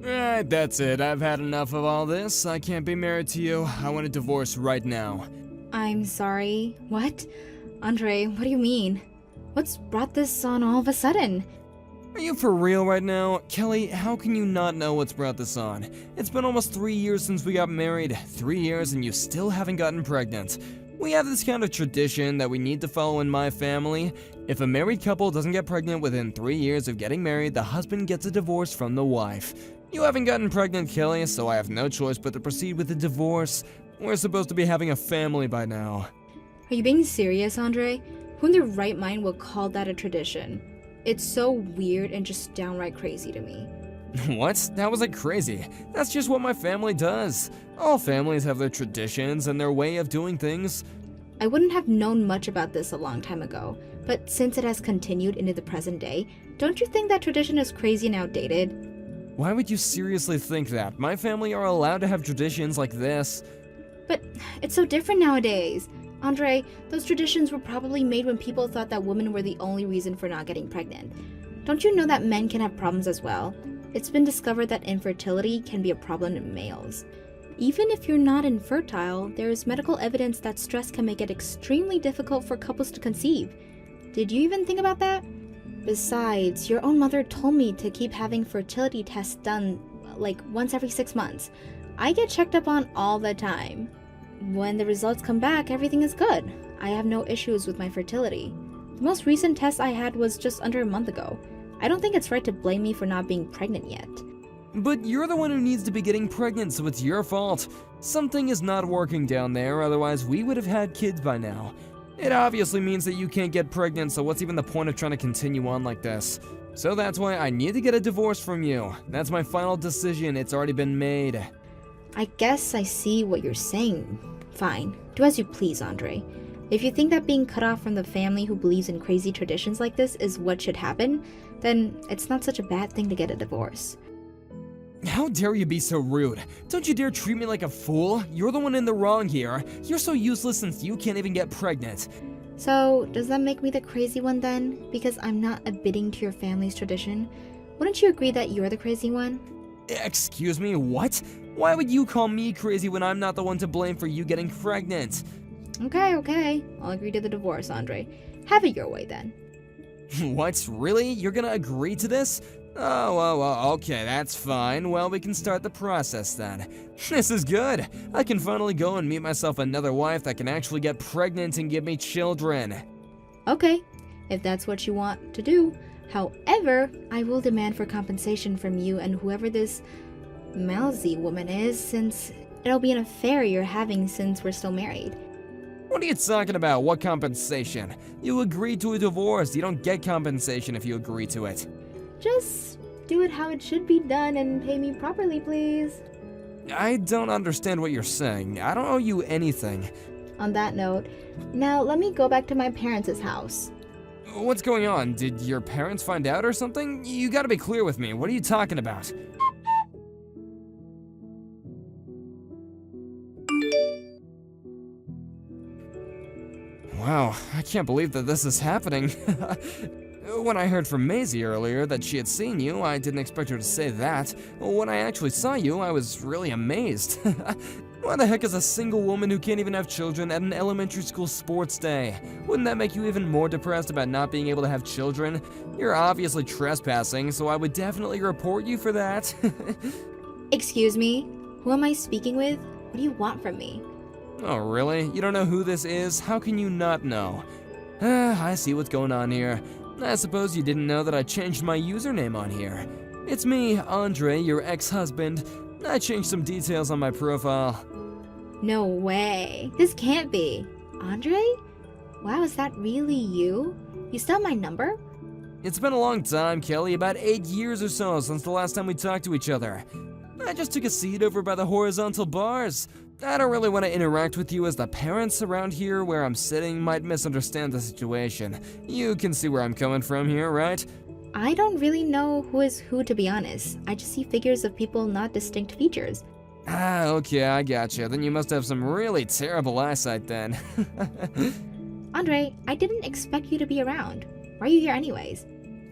Alright, that's it. I've had enough of all this. I can't be married to you. I want a divorce right now. I'm sorry. What? Andre, what do you mean? What's brought this on all of a sudden? Are you for real right now? Kelly, how can you not know what's brought this on? It's been almost 3 years since we got married. 3 years and you still haven't gotten pregnant. We have this kind of tradition that we need to follow in my family. If a married couple doesn't get pregnant within 3 years of getting married, the husband gets a divorce from the wife. You haven't gotten pregnant, Kelly, so I have no choice but to proceed with the divorce. We're supposed to be having a family by now. Are you being serious, Andre? Who in their right mind will call that a tradition? It's so weird and just downright crazy to me. What? That was like crazy. That's just what my family does. All families have their traditions and their way of doing things. I wouldn't have known much about this a long time ago, but since it has continued into the present day, don't you think that tradition is crazy and outdated? Why would you seriously think that? My family are allowed to have traditions like this. But it's so different nowadays. Andre, those traditions were probably made when people thought that women were the only reason for not getting pregnant. Don't you know that men can have problems as well? It's been discovered that infertility can be a problem in males. Even if you're not infertile, there is medical evidence that stress can make it extremely difficult for couples to conceive. Did you even think about that? Besides, your own mother told me to keep having fertility tests done like once every 6 months. I get checked up on all the time. When the results come back, everything is good. I have no issues with my fertility. The most recent test I had was just under a month ago. I don't think it's right to blame me for not being pregnant yet. But you're the one who needs to be getting pregnant, so it's your fault. Something is not working down there, otherwise we would have had kids by now. It obviously means that you can't get pregnant, so what's even the point of trying to continue on like this? So that's why I need to get a divorce from you. That's my final decision, it's already been made. I guess I see what you're saying. Fine. Do as you please, Andre. If you think that being cut off from the family who believes in crazy traditions like this is what should happen, then it's not such a bad thing to get a divorce. How dare you be so rude? Don't you dare treat me like a fool. You're the one in the wrong here. You're so useless since you can't even get pregnant. So, does that make me the crazy one then? Because I'm not abiding to your family's tradition? Wouldn't you agree that you're the crazy one? Excuse me, what? Why would you call me crazy when I'm not the one to blame for you getting pregnant? Okay. I'll agree to the divorce, Andre. Have it your way then. What? Really? You're gonna agree to this? Oh, okay, that's fine. Well, we can start the process then. This is good. I can finally go and meet myself another wife that can actually get pregnant and give me children. Okay, if that's what you want to do. However, I will demand for compensation from you and whoever this Mousy woman is, since it'll be an affair you're having since we're still married. What are you talking about? What compensation? You agreed to a divorce. You don't get compensation if you agree to it. Just do it how it should be done and pay me properly, please. I don't understand what you're saying. I don't owe you anything. On that note, now let me go back to my parents' house. What's going on? Did your parents find out or something? You gotta be clear with me. What are you talking about? Wow, I can't believe that this is happening. When I heard from Maisie earlier that she had seen you, I didn't expect her to say that. When I actually saw you, I was really amazed. Why the heck is a single woman who can't even have children at an elementary school sports day? Wouldn't that make you even more depressed about not being able to have children? You're obviously trespassing, so I would definitely report you for that. Excuse me? Who am I speaking with? What do you want from me? Oh, really? You don't know who this is? How can you not know? I see what's going on here. I suppose you didn't know that I changed my username on here. It's me, Andre, your ex-husband. I changed some details on my profile. No way. This can't be. Andre? Wow, is that really you? You still have my number? It's been a long time, Kelly, about 8 years or so since the last time we talked to each other. I just took a seat over by the horizontal bars. I don't really want to interact with you as the parents around here where I'm sitting might misunderstand the situation. You can see where I'm coming from here, right? I don't really know who is who, to be honest. I just see figures of people, not distinct features. Ah, okay, I gotcha. Then you must have some really terrible eyesight then. Andre, I didn't expect you to be around. Why are you here anyways?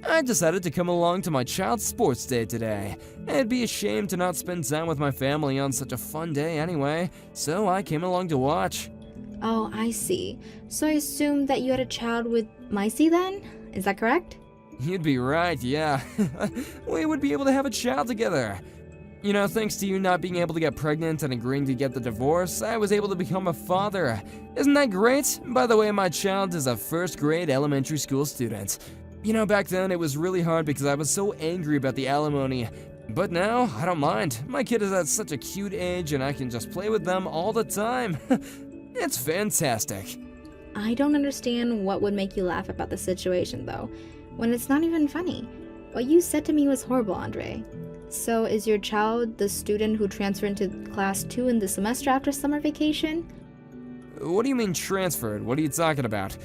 I decided to come along to my child's sports day today. It'd be a shame to not spend time with my family on such a fun day anyway, so I came along to watch. Oh, I see. So I assume that you had a child with Maisie then? Is that correct? You'd be right, yeah. We would be able to have a child together. You know, thanks to you not being able to get pregnant and agreeing to get the divorce, I was able to become a father. Isn't that great? By the way, my child is a first-grade elementary school student. You know, back then it was really hard because I was so angry about the alimony. But now, I don't mind. My kid is at such a cute age and I can just play with them all the time. It's fantastic. I don't understand what would make you laugh about the situation, though, when it's not even funny. What you said to me was horrible, Andre. So is your child the student who transferred into class 2 in the semester after summer vacation? What do you mean transferred? What are you talking about?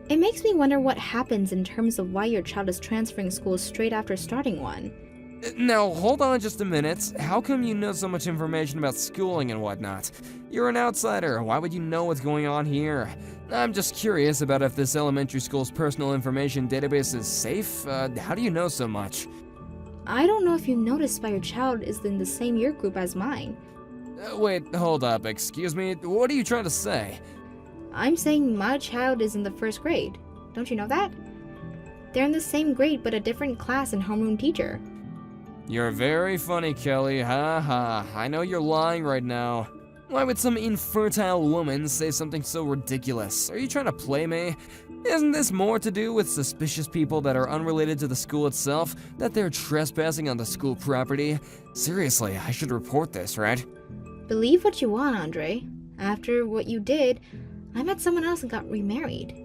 It makes me wonder what happens in terms of why your child is transferring schools straight after starting one. Now, hold on just a minute. How come you know so much information about schooling and whatnot? You're an outsider. Why would you know what's going on here? I'm just curious about if this elementary school's personal information database is safe. How do you know so much? I don't know if you noticed, but your child is in the same year group as mine. Wait, hold up. Excuse me. What are you trying to say? I'm saying my child is in the first grade. Don't you know that? They're in the same grade but a different class and homeroom teacher. You're very funny, Kelly. Ha ha. I know you're lying right now. Why would some infertile woman say something so ridiculous? Are you trying to play me? Isn't this more to do with suspicious people that are unrelated to the school itself, that they're trespassing on the school property? Seriously, I should report this, right? Believe what you want, Andre. After what you did, I met someone else and got remarried.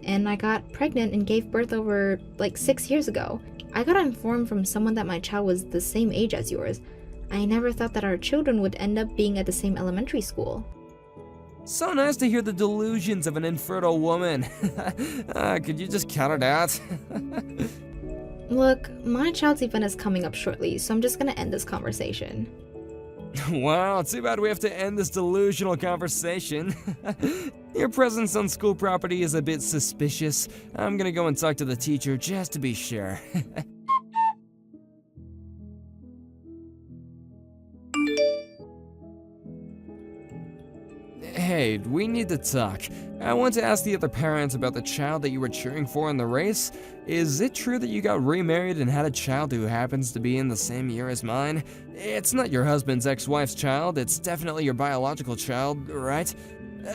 And I got pregnant and gave birth over, 6 years ago. I got informed from someone that my child was the same age as yours. I never thought that our children would end up being at the same elementary school. So nice to hear the delusions of an infertile woman. Could you just cut it out? Look, my child's event is coming up shortly, so I'm just gonna end this conversation. Wow, too bad we have to end this delusional conversation. Your presence on school property is a bit suspicious. I'm gonna go and talk to the teacher just to be sure. Hey, we need to talk. I want to ask the other parents about the child that you were cheering for in the race. Is it true that you got remarried and had a child who happens to be in the same year as mine? It's not your husband's ex-wife's child, it's definitely your biological child, right?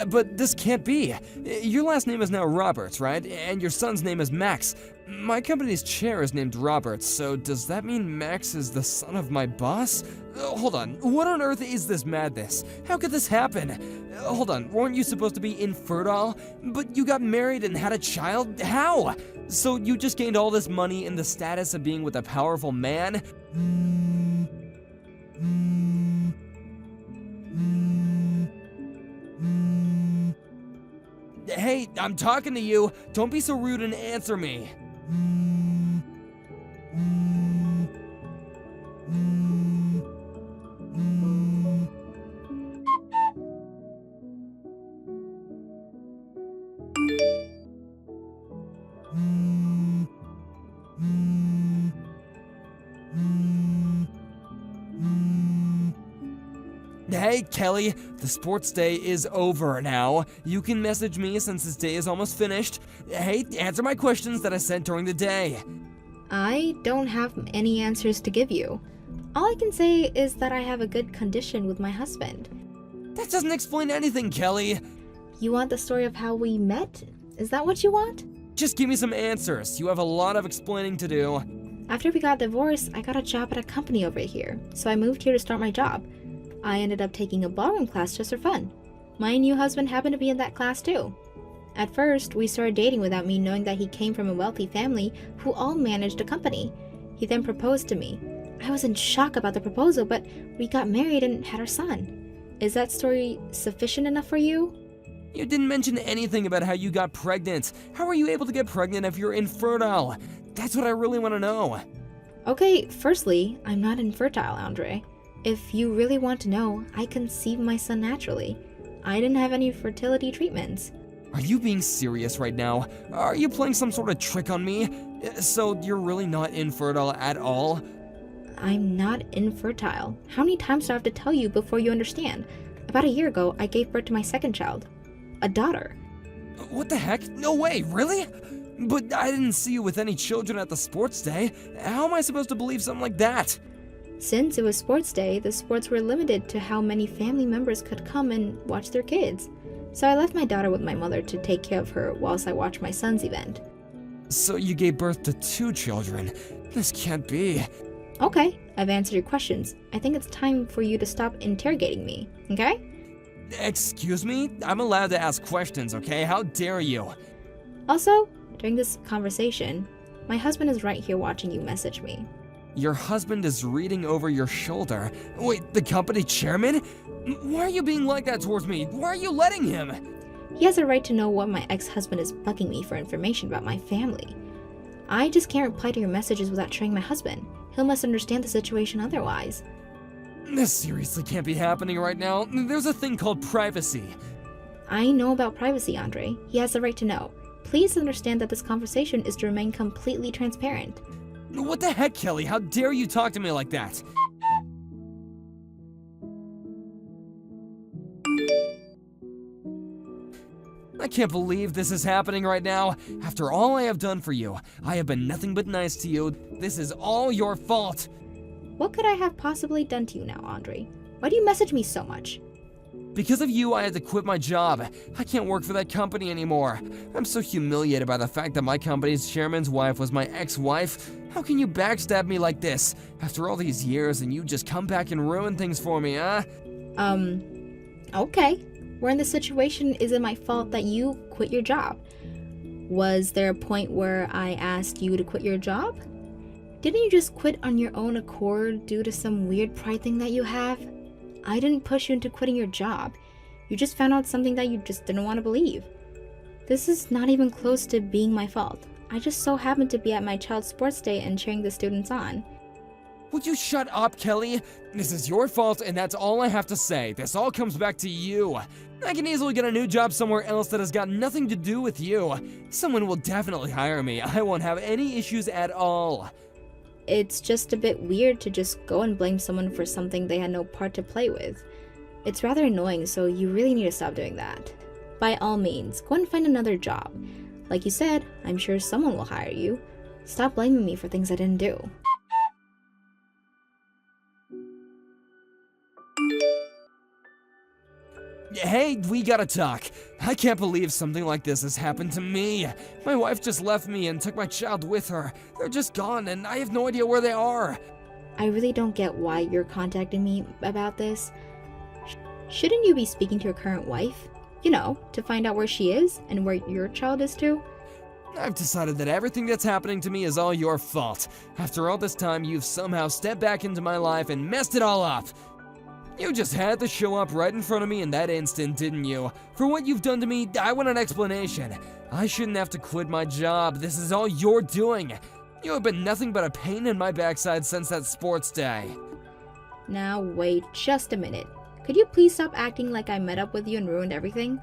But this can't be. Your last name is now Roberts, right? And your son's name is Max. My company's chair is named Roberts, so does that mean Max is the son of my boss? Hold on, what on earth is this madness? How could this happen? Hold on, weren't you supposed to be infertile? But you got married and had a child? How? So you just gained all this money and the status of being with a powerful man? Hey, I'm talking to you. Don't be so rude and answer me. Hey, Kelly, the sports day is over now. You can message me since this day is almost finished. Hey, answer my questions that I sent during the day. I don't have any answers to give you. All I can say is that I have a good condition with my husband. That doesn't explain anything, Kelly. You want the story of how we met? Is that what you want? Just give me some answers. You have a lot of explaining to do. After we got divorced, I got a job at a company over here, so I moved here to start my job. I ended up taking a ballroom class just for fun. My new husband happened to be in that class too. At first, we started dating without me knowing that he came from a wealthy family who all managed a company. He then proposed to me. I was in shock about the proposal, but we got married and had our son. Is that story sufficient enough for you? You didn't mention anything about how you got pregnant. How are you able to get pregnant if you're infertile? That's what I really want to know. Okay, firstly, I'm not infertile, Andre. If you really want to know, I conceived my son naturally. I didn't have any fertility treatments. Are you being serious right now? Are you playing some sort of trick on me? So you're really not infertile at all? I'm not infertile. How many times do I have to tell you before you understand? About a year ago, I gave birth to my second child, a daughter. What the heck? No way, really? But I didn't see you with any children at the sports day. How am I supposed to believe something like that? Since it was sports day, the sports were limited to how many family members could come and watch their kids. So I left my daughter with my mother to take care of her whilst I watched my son's event. So you gave birth to 2 children. This can't be. Okay, I've answered your questions. I think it's time for you to stop interrogating me, okay? Excuse me? I'm allowed to ask questions, okay? How dare you? Also, during this conversation, my husband is right here watching you message me. Your husband is reading over your shoulder. Wait, the company chairman? Why are you being like that towards me? Why are you letting him? He has a right to know what my ex-husband is bugging me for information about my family. I just can't reply to your messages without showing my husband. He'll misunderstand the situation otherwise. This seriously can't be happening right now. There's a thing called privacy. I know about privacy, Andre. He has the right to know. Please understand that this conversation is to remain completely transparent. What the heck, Kelly? How dare you talk to me like that? I can't believe this is happening right now. After all I have done for you, I have been nothing but nice to you. This is all your fault. What could I have possibly done to you now, Andre? Why do you message me so much? Because of you, I had to quit my job. I can't work for that company anymore. I'm so humiliated by the fact that my company's chairman's wife was my ex-wife. How can you backstab me like this? After all these years, and you just come back and ruin things for me, huh? Okay. We're in this situation. Is it my fault that you quit your job? Was there a point where I asked you to quit your job? Didn't you just quit on your own accord due to some weird pride thing that you have? I didn't push you into quitting your job. You just found out something that you just didn't want to believe. This is not even close to being my fault. I just so happened to be at my child's sports day and cheering the students on. Would you shut up, Kelly? This is your fault, and that's all I have to say. This all comes back to you. I can easily get a new job somewhere else that has got nothing to do with you. Someone will definitely hire me. I won't have any issues at all. It's just a bit weird to just go and blame someone for something they had no part to play with. It's rather annoying, so you really need to stop doing that. By all means, go and find another job. Like you said, I'm sure someone will hire you. Stop blaming me for things I didn't do. Hey, we gotta talk. I can't believe something like this has happened to me. My wife just left me and took my child with her. They're just gone, and I have no idea where they are. I really don't get why you're contacting me about this. Shouldn't you be speaking to your current wife? You know, to find out where she is and where your child is too? I've decided that everything that's happening to me is all your fault. After all this time, you've somehow stepped back into my life and messed it all up. You just had to show up right in front of me in that instant, didn't you? For what you've done to me, I want an explanation. I shouldn't have to quit my job. This is all you're doing. You have been nothing but a pain in my backside since that sports day. Now wait just a minute. Could you please stop acting like I met up with you and ruined everything?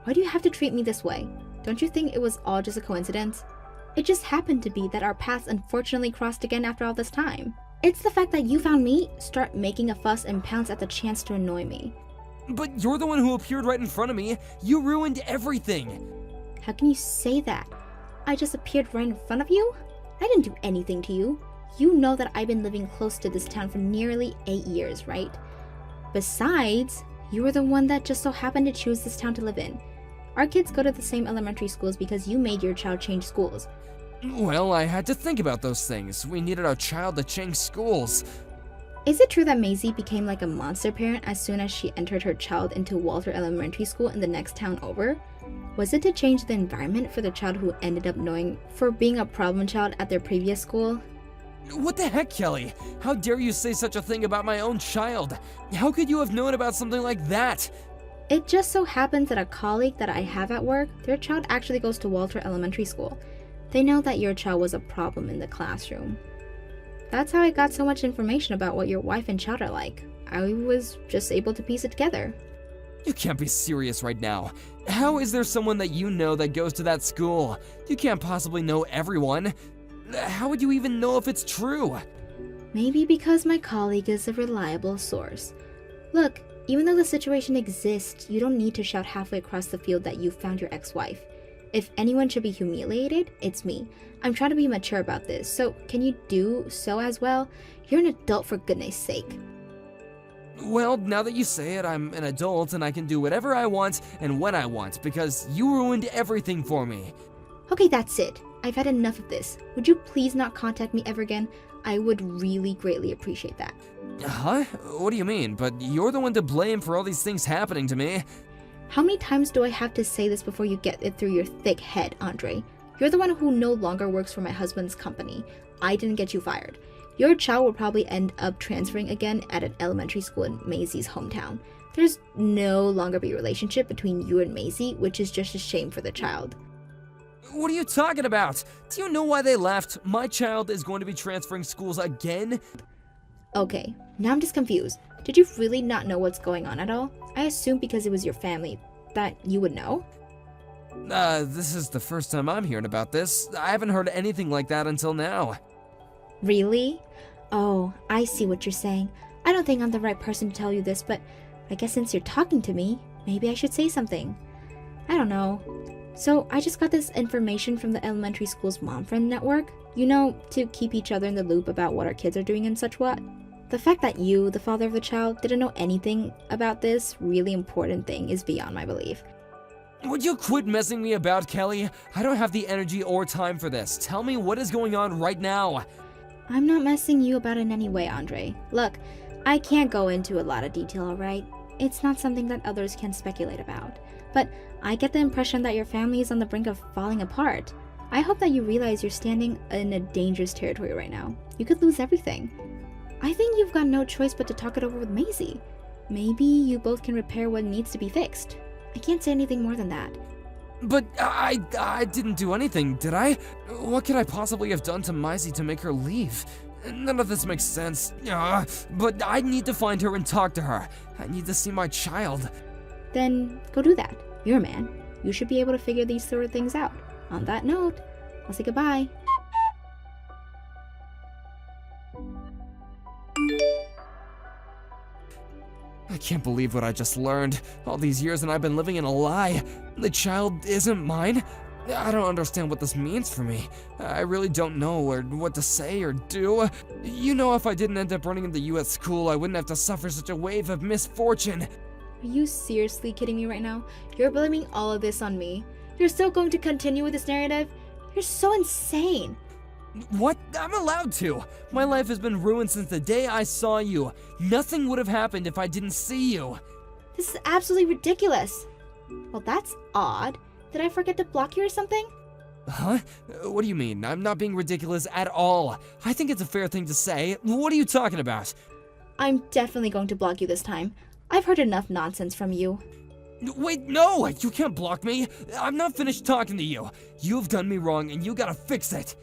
Why do you have to treat me this way? Don't you think it was all just a coincidence? It just happened to be that our paths unfortunately crossed again after all this time. It's the fact that you found me, start making a fuss and pounce at the chance to annoy me. But you're the one who appeared right in front of me. You ruined everything. How can you say that? I just appeared right in front of you? I didn't do anything to you. You know that I've been living close to this town for nearly 8 years, right? Besides, you were the one that just so happened to choose this town to live in. Our kids go to the same elementary schools because you made your child change schools. Well, I had to think about those things. We needed our child to change schools. Is it true that Maisie became like a monster parent as soon as she entered her child into Walter Elementary School in the next town over? Was it to change the environment for the child who ended up knowing for being a problem child at their previous school? What the heck, Kelly? How dare you say such a thing about my own child? How could you have known about something like that? It just so happens that a colleague that I have at work, their child actually goes to Walter Elementary School. They know that your child was a problem in the classroom. That's how I got so much information about what your wife and child are like. I was just able to piece it together. You can't be serious right now. How is there someone that you know that goes to that school? You can't possibly know everyone. How would you even know if it's true? Maybe because my colleague is a reliable source. Look, even though the situation exists, you don't need to shout halfway across the field that you found your ex-wife. If anyone should be humiliated, it's me. I'm trying to be mature about this, so can you do so as well? You're an adult, for goodness sake. Well, now that you say it, I'm an adult and I can do whatever I want and when I want because you ruined everything for me. Okay, that's it. I've had enough of this. Would you please not contact me ever again? I would really greatly appreciate that. Huh? What do you mean? But you're the one to blame for all these things happening to me. How many times do I have to say this before you get it through your thick head, Andre? You're the one who no longer works for my husband's company. I didn't get you fired. Your child will probably end up transferring again at an elementary school in Maisie's hometown. There's no longer be a relationship between you and Maisie, which is just a shame for the child. What are you talking about? Do you know why they left? My child is going to be transferring schools again? Okay, now I'm just confused. Did you really not know what's going on at all? I assumed because it was your family that you would know. This is the first time I'm hearing about this. I haven't heard anything like that until now. Really? Oh, I see what you're saying. I don't think I'm the right person to tell you this, but I guess since you're talking to me, maybe I should say something. I don't know. So I just got this information from the elementary school's mom friend network. You know, to keep each other in the loop about what our kids are doing and such what. The fact that you, the father of the child, didn't know anything about this really important thing is beyond my belief. Would you quit messing me about, Kelly? I don't have the energy or time for this. Tell me what is going on right now. I'm not messing you about in any way, Andre. Look, I can't go into a lot of detail, alright? It's not something that others can speculate about. But I get the impression that your family is on the brink of falling apart. I hope that you realize you're standing in a dangerous territory right now. You could lose everything. I think you've got no choice but to talk it over with Maisie. Maybe you both can repair what needs to be fixed. I can't say anything more than that. But I didn't do anything, did I? What could I possibly have done to Maisie to make her leave? None of this makes sense. But I need to find her and talk to her. I need to see my child. Then go do that. You're a man. You should be able to figure these sort of things out. On that note, I'll say goodbye. I can't believe what I just learned. All these years and I've been living in a lie. The child isn't mine. I don't understand what this means for me. I really don't know what to say or do. You know, if I didn't end up running into you at school, I wouldn't have to suffer such a wave of misfortune. Are you seriously kidding me right now? You're blaming all of this on me. You're still going to continue with this narrative? You're so insane. What? I'm allowed to. My life has been ruined since the day I saw you. Nothing would have happened if I didn't see you. This is absolutely ridiculous. Well, that's odd. Did I forget to block you or something? Huh? What do you mean? I'm not being ridiculous at all. I think it's a fair thing to say. What are you talking about? I'm definitely going to block you this time. I've heard enough nonsense from you. Wait, no! You can't block me! I'm not finished talking to you. You've done me wrong and you gotta fix it.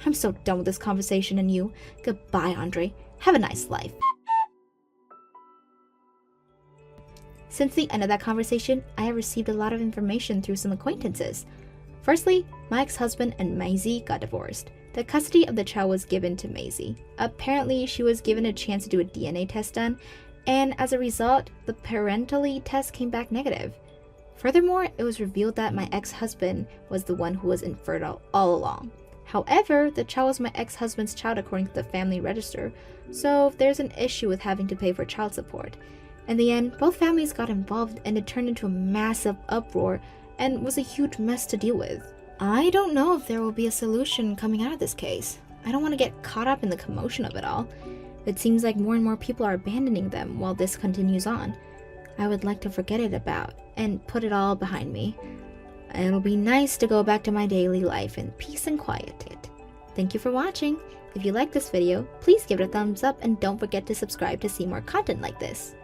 I'm so done with this conversation and you. Goodbye, Andre. Have a nice life. Since the end of that conversation, I have received a lot of information through some acquaintances. Firstly, my ex-husband and Maisie got divorced. The custody of the child was given to Maisie. Apparently, she was given a chance to do a DNA test done, and as a result, the parentality test came back negative. Furthermore, it was revealed that my ex-husband was the one who was infertile all along. However, the child was my ex-husband's child according to the family register, so there's an issue with having to pay for child support. In the end, both families got involved and it turned into a massive uproar and was a huge mess to deal with. I don't know if there will be a solution coming out of this case. I don't want to get caught up in the commotion of it all. It seems like more and more people are abandoning them while this continues on. I would like to forget it about and put it all behind me. It'll be nice to go back to my daily life in peace and quiet. Thank you for watching. If you liked this video, please give it a thumbs up and don't forget to subscribe to see more content like this.